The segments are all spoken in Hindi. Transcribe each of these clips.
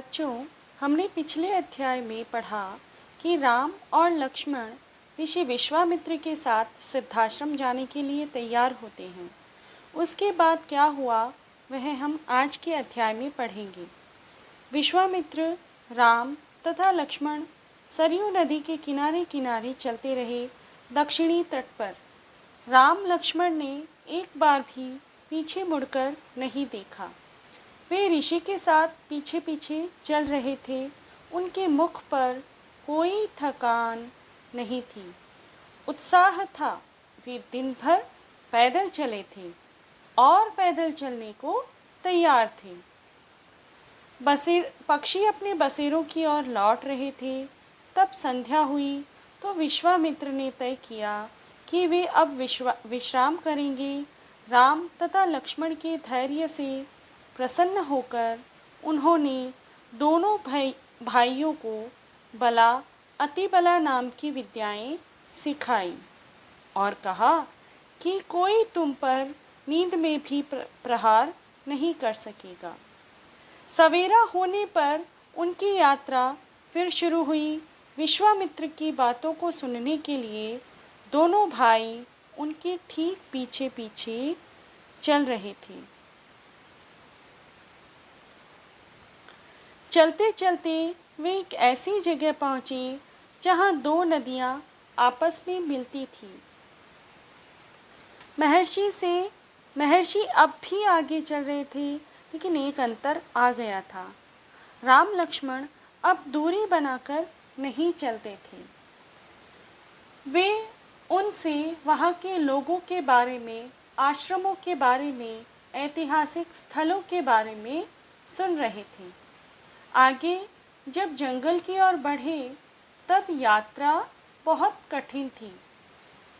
बच्चों, हमने पिछले अध्याय में पढ़ा कि राम और लक्ष्मण ऋषि विश्वामित्र के साथ सिद्धाश्रम जाने के लिए तैयार होते हैं। उसके बाद क्या हुआ वह हम आज के अध्याय में पढ़ेंगे। विश्वामित्र, राम तथा लक्ष्मण सरयू नदी के किनारे किनारे चलते रहे दक्षिणी तट पर। राम लक्ष्मण ने एक बार भी पीछे मुड़कर नहीं देखा। वे ऋषि के साथ पीछे पीछे चल रहे थे। उनके मुख पर कोई थकान नहीं थी, उत्साह था। वे दिन भर पैदल चले थे और पैदल चलने को तैयार थे। पक्षी अपने बसेरों की ओर लौट रहे थे। तब संध्या हुई तो विश्वामित्र ने तय किया कि वे अब विश्राम करेंगे। राम तथा लक्ष्मण के धैर्य से प्रसन्न होकर उन्होंने दोनों भाइयों को बला अतिबला नाम की विद्याएं सिखाई और कहा कि कोई तुम पर नींद में भी प्रहार नहीं कर सकेगा। सवेरा होने पर उनकी यात्रा फिर शुरू हुई। विश्वामित्र की बातों को सुनने के लिए दोनों भाई उनके ठीक पीछे पीछे चल रहे थे। चलते चलते वे एक ऐसी जगह पहुंचे जहां दो नदियां आपस में मिलती थी। महर्षि अब भी आगे चल रहे थे, लेकिन एक अंतर आ गया था। राम लक्ष्मण अब दूरी बनाकर नहीं चलते थे। वे उनसे वहाँ के लोगों के बारे में, आश्रमों के बारे में, ऐतिहासिक स्थलों के बारे में सुन रहे थे। आगे जब जंगल की ओर बढ़े तब यात्रा बहुत कठिन थी।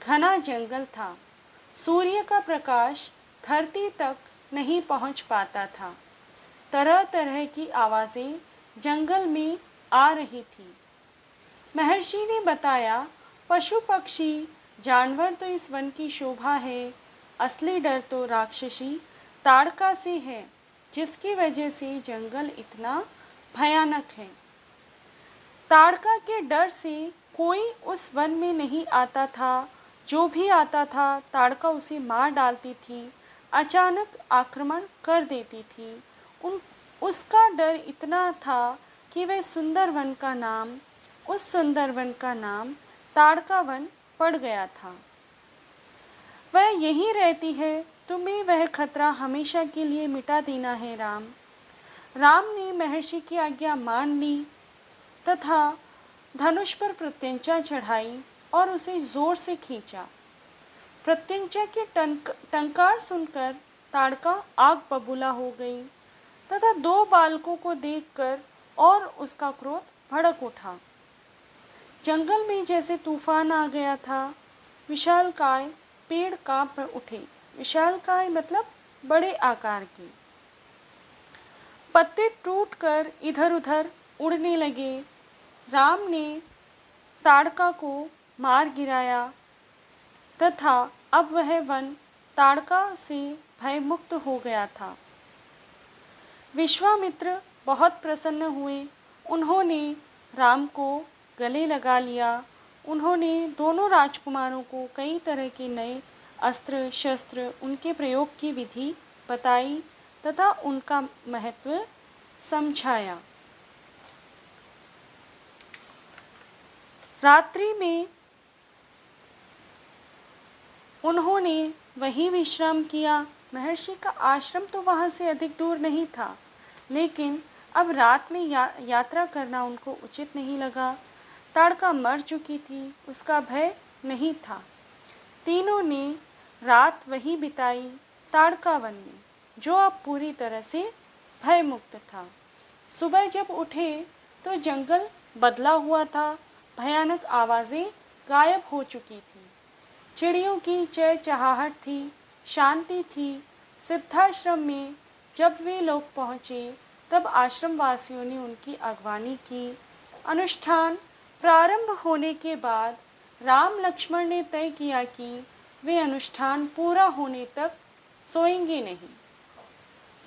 घना जंगल था। सूर्य का प्रकाश धरती तक नहीं पहुंच पाता था। तरह तरह की आवाज़ें जंगल में आ रही थी। महर्षि ने बताया, पशु पक्षी जानवर तो इस वन की शोभा है, असली डर तो राक्षसी ताड़का से है, जिसकी वजह से जंगल इतना भयानक है। ताड़का के डर से कोई उस वन में नहीं आता था। जो भी आता था ताड़का उसे मार डालती थी, अचानक आक्रमण कर देती थी। उसका डर इतना था कि उस सुंदर वन का नाम ताड़का वन पड़ गया था। वह यहीं रहती है, तुम्हें वह खतरा हमेशा के लिए मिटा देना है राम। राम ने महर्षि की आज्ञा मान ली तथा धनुष पर प्रत्यंचा चढ़ाई और उसे जोर से खींचा। प्रत्यंचा के टंकार सुनकर ताड़का आग बबूला हो गई तथा दो बालकों को देखकर और उसका क्रोध भड़क उठा। जंगल में जैसे तूफान आ गया था। विशालकाय पेड़ कांप उठे। विशालकाय मतलब बड़े आकार के। पत्ते टूटकर इधर उधर उड़ने लगे। राम ने ताड़का को मार गिराया तथा अब वह वन ताड़का से भयमुक्त हो गया था। विश्वामित्र बहुत प्रसन्न हुए। उन्होंने राम को गले लगा लिया। उन्होंने दोनों राजकुमारों को कई तरह के नए अस्त्र शस्त्र, उनके प्रयोग की विधि बताई तथा उनका महत्व समझाया। रात्रि में उन्होंने वहीं विश्राम किया। महर्षि का आश्रम तो वहाँ से अधिक दूर नहीं था, लेकिन अब रात में यात्रा करना उनको उचित नहीं लगा। ताड़का मर चुकी थी, उसका भय नहीं था। तीनों ने रात वहीं बिताई ताड़का वन में, जो अब पूरी तरह से भयमुक्त था। सुबह जब उठे तो जंगल बदला हुआ था। भयानक आवाज़ें गायब हो चुकी थी। चिड़ियों की चहचहाहट थी, शांति थी। सिद्धाश्रम में जब वे लोग पहुँचे तब आश्रम वासियों ने उनकी अगवानी की। अनुष्ठान प्रारंभ होने के बाद राम लक्ष्मण ने तय किया कि वे अनुष्ठान पूरा होने तक सोएंगे नहीं।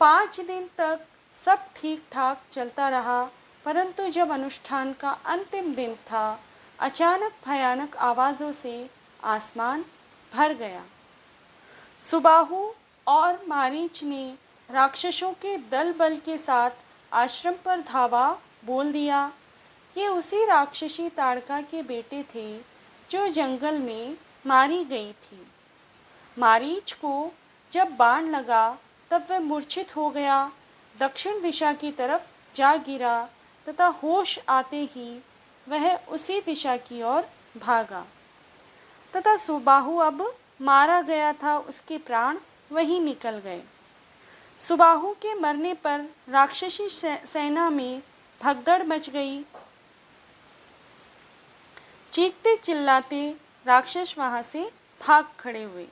5 दिन तक सब ठीक ठाक चलता रहा, परंतु जब अनुष्ठान का अंतिम दिन था, अचानक भयानक आवाज़ों से आसमान भर गया। सुबाहु और मारीच ने राक्षसों के दल बल के साथ आश्रम पर धावा बोल दिया। ये उसी राक्षसी ताड़का के बेटे थे जो जंगल में मारी गई थी। मारीच को जब बाण लगा तब वह मूर्छित हो गया, दक्षिण दिशा की तरफ जा गिरा तथा होश आते ही वह उसी दिशा की ओर भागा तथा सुबाहु अब मारा गया था, उसके प्राण वहीं निकल गए। सुबाहु के मरने पर राक्षसी सेना में भगदड़ मच गई। चीखते चिल्लाते राक्षस वहां से भाग खड़े हुए।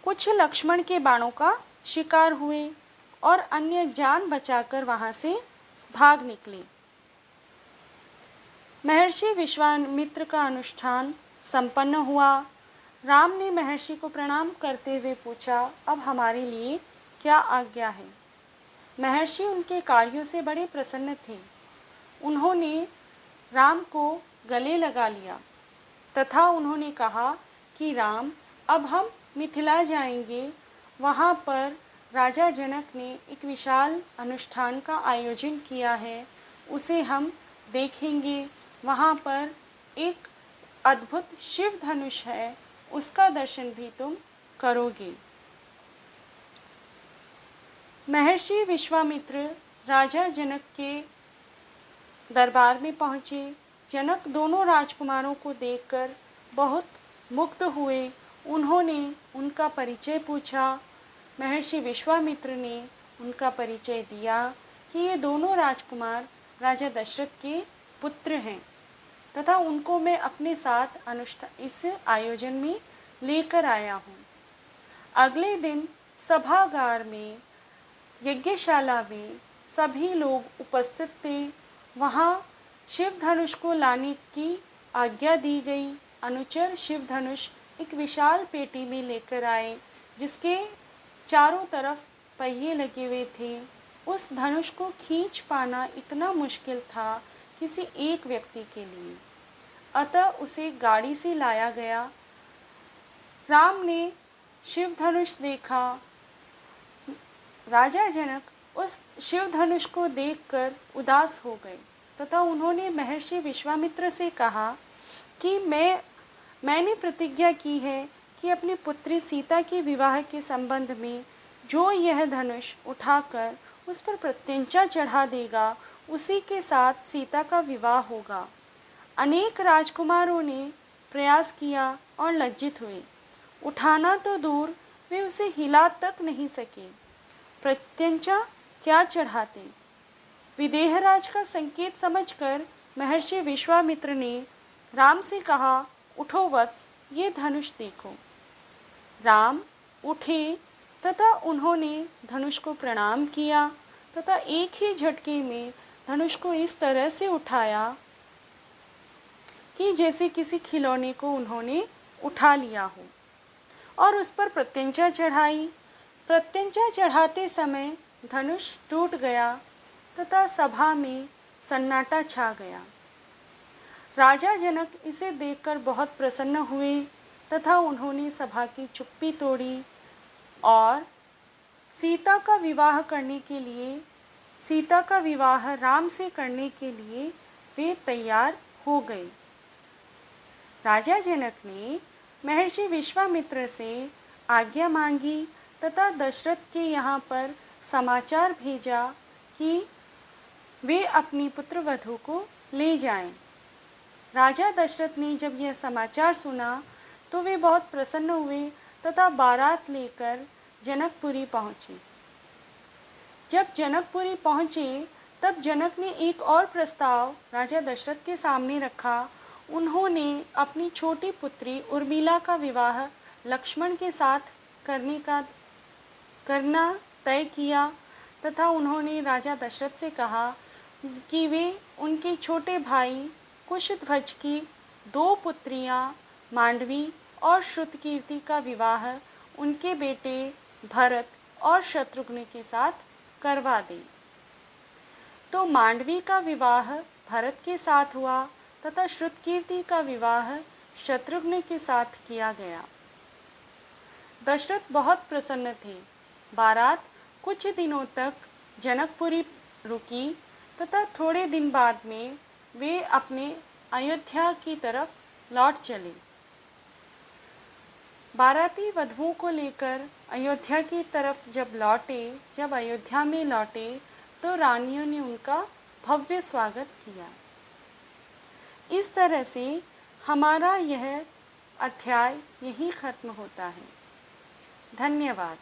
कुछ लक्ष्मण के बाणों का शिकार हुए और अन्य जान बचाकर वहां से भाग निकले। महर्षि विश्वामित्र का अनुष्ठान संपन्न हुआ। राम ने महर्षि को प्रणाम करते हुए पूछा, अब हमारे लिए क्या आज्ञा है। महर्षि उनके कार्यों से बड़े प्रसन्न थे। उन्होंने राम को गले लगा लिया तथा उन्होंने कहा कि राम, अब हम मिथिला जाएंगे। वहाँ पर राजा जनक ने एक विशाल अनुष्ठान का आयोजन किया है, उसे हम देखेंगे। वहाँ पर एक अद्भुत शिव धनुष है, उसका दर्शन भी तुम करोगे। महर्षि विश्वामित्र राजा जनक के दरबार में पहुँचे। जनक दोनों राजकुमारों को देखकर बहुत मुग्ध हुए। उन्होंने उनका परिचय पूछा। महर्षि विश्वामित्र ने उनका परिचय दिया कि ये दोनों राजकुमार राजा दशरथ के पुत्र हैं तथा उनको मैं अपने साथ इस आयोजन में लेकर आया हूँ। अगले दिन सभागार में, यज्ञशाला में सभी लोग उपस्थित थे। वहाँ शिव धनुष को लाने की आज्ञा दी गई। अनुचर शिव धनुष एक विशाल पेटी में लेकर आए, जिसके चारों तरफ पहिए लगे हुए थे। उस धनुष को खींच पाना इतना मुश्किल था किसी एक व्यक्ति के लिए, अतः उसे गाड़ी से लाया गया। राम ने शिव धनुष देखा। राजा जनक उस शिव धनुष को देखकर उदास हो गए तथा उन्होंने महर्षि विश्वामित्र से कहा कि मैंने प्रतिज्ञा की है कि अपनी पुत्री सीता के विवाह के संबंध में जो यह धनुष उठाकर उस पर प्रत्यंचा चढ़ा देगा, उसी के साथ सीता का विवाह होगा। अनेक राजकुमारों ने प्रयास किया और लज्जित हुए। उठाना तो दूर, वे उसे हिला तक नहीं सके। प्रत्यंचा क्या चढ़ाते। विदेहराज का संकेत समझकर महर्षि विश्वामित्र ने राम से कहा, उठो वत्स, ये धनुष देखो। राम उठे तथा उन्होंने धनुष को प्रणाम किया तथा एक ही झटके में धनुष को इस तरह से उठाया कि जैसे किसी खिलौने को उन्होंने उठा लिया हो और उस पर प्रत्यंचा चढ़ाई। प्रत्यंचा चढ़ाते समय धनुष टूट गया तथा सभा में सन्नाटा छा गया। राजा जनक इसे देखकर बहुत प्रसन्न हुए तथा उन्होंने सभा की चुप्पी तोड़ी और सीता का विवाह राम से करने के लिए वे तैयार हो गए। राजा जनक ने महर्षि विश्वामित्र से आज्ञा मांगी तथा दशरथ के यहाँ पर समाचार भेजा कि वे अपनी पुत्रवधू को ले जाएं। राजा दशरथ ने जब यह समाचार सुना तो वे बहुत प्रसन्न हुए तथा बारात लेकर जनकपुरी पहुँचे। जब जनकपुरी पहुँचे तब जनक ने एक और प्रस्ताव राजा दशरथ के सामने रखा। उन्होंने अपनी छोटी पुत्री उर्मिला का विवाह लक्ष्मण के साथ करना तय किया तथा उन्होंने राजा दशरथ से कहा कि वे उनके छोटे भाई कुशध्वज की 2 पुत्रियां मांडवी और श्रुतकीर्ति का विवाह उनके बेटे भरत और शत्रुघ्न के साथ करवा दें। तो मांडवी का विवाह भरत के साथ हुआ तथा श्रुतकीर्ति का विवाह शत्रुघ्न के साथ किया गया। दशरथ बहुत प्रसन्न थे। बारात कुछ दिनों तक जनकपुरी रुकी तथा थोड़े दिन बाद में वे अपने अयोध्या की तरफ लौट चले। बाराती वधुओं को लेकर अयोध्या की तरफ जब अयोध्या में लौटे तो रानियों ने उनका भव्य स्वागत किया। इस तरह से हमारा यह अध्याय यहीं खत्म होता है। धन्यवाद।